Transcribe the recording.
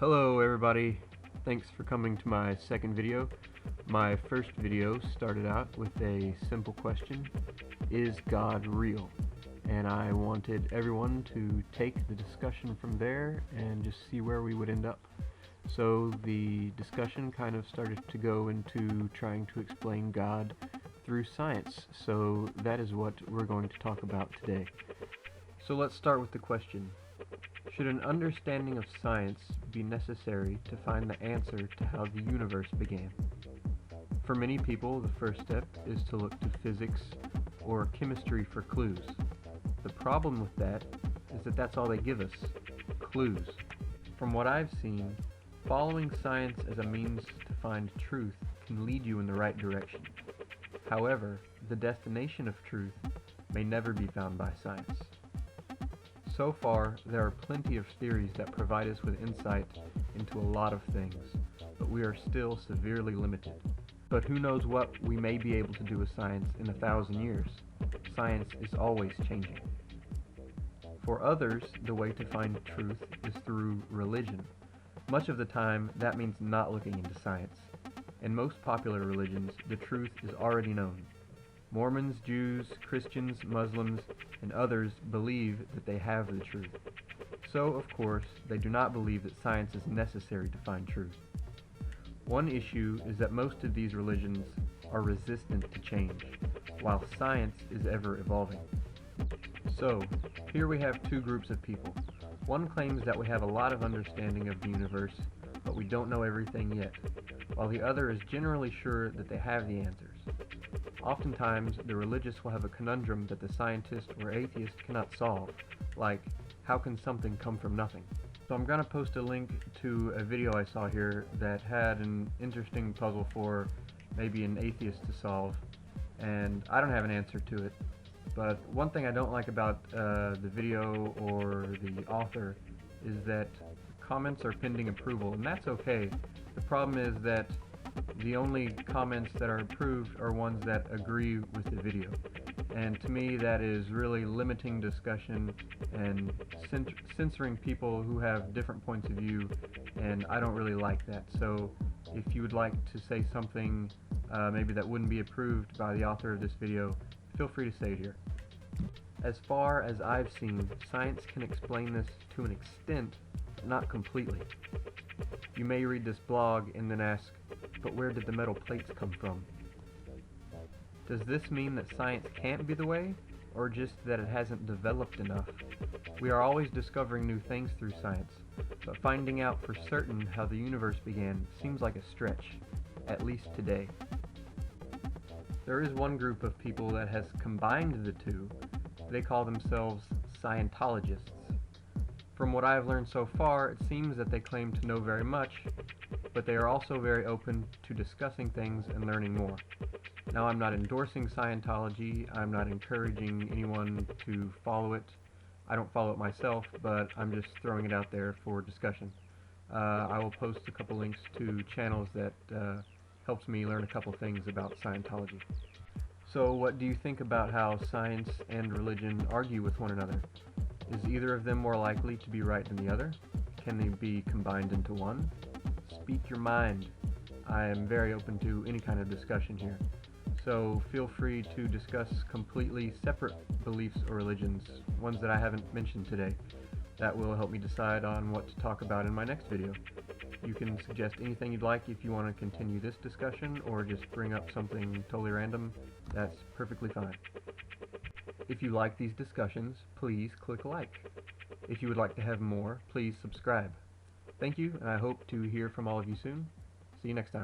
Hello everybody, thanks for coming to my second video. My first video started out with a simple question: is God real? And I wanted everyone to take the discussion from there and just see where we would end up. So the discussion kind of started to go into trying to explain God through science. So that is what we're going to talk about today. So let's start with the question: should an understanding of science be necessary to find the answer to how the universe began? For many people, the first step is to look to physics or chemistry for clues. The problem with that is that that's all they give us: clues. From what I've seen, following science as a means to find truth can lead you in the right direction. However, the destination of truth may never be found by science. So far, there are plenty of theories that provide us with insight into a lot of things, but we are still severely limited. But who knows what we may be able to do with science in 1,000 years? Science is always changing. For others, the way to find truth is through religion. Much of the time, that means not looking into science. In most popular religions, the truth is already known. Mormons, Jews, Christians, Muslims, and others believe that they have the truth. So, of course, they do not believe that science is necessary to find truth. One issue is that most of these religions are resistant to change, while science is ever evolving. So, here we have two groups of people. One claims that we have a lot of understanding of the universe, but we don't know everything yet, while the other is generally sure that they have the answers. Oftentimes, the religious will have a conundrum that the scientist or atheist cannot solve, like, how can something come from nothing? So I'm going to post a link to a video I saw here that had an interesting puzzle for maybe an atheist to solve, and I don't have an answer to it. But one thing I don't like about the video or the author is that comments are pending approval, and that's okay. The problem is that the only comments that are approved are ones that agree with the video. And to me, that is really limiting discussion and censoring people who have different points of view, and I don't really like that. So if you would like to say something maybe that wouldn't be approved by the author of this video, feel free to say it here. As far as I've seen, science can explain this to an extent, but not completely. You may read this blog and then ask, but where did the metal plates come from? Does this mean that science can't be the way, or just that it hasn't developed enough? We are always discovering new things through science, but finding out for certain how the universe began seems like a stretch, at least today. There is one group of people that has combined the two. They call themselves Scientologists. From what I have learned so far, it seems that they claim to know very much, but they are also very open to discussing things and learning more. Now, I'm not endorsing Scientology, I'm not encouraging anyone to follow it. I don't follow it myself, but I'm just throwing it out there for discussion. I will post a couple links to channels that helps me learn a couple things about Scientology. So what do you think about how science and religion argue with one another? Is either of them more likely to be right than the other? Can they be combined into one? Speak your mind. I am very open to any kind of discussion here. So feel free to discuss completely separate beliefs or religions, ones that I haven't mentioned today. That will help me decide on what to talk about in my next video. You can suggest anything you'd like if you want to continue this discussion, or just bring up something totally random. That's perfectly fine. If you like these discussions, please click like. If you would like to have more, please subscribe. Thank you, and I hope to hear from all of you soon. See you next time.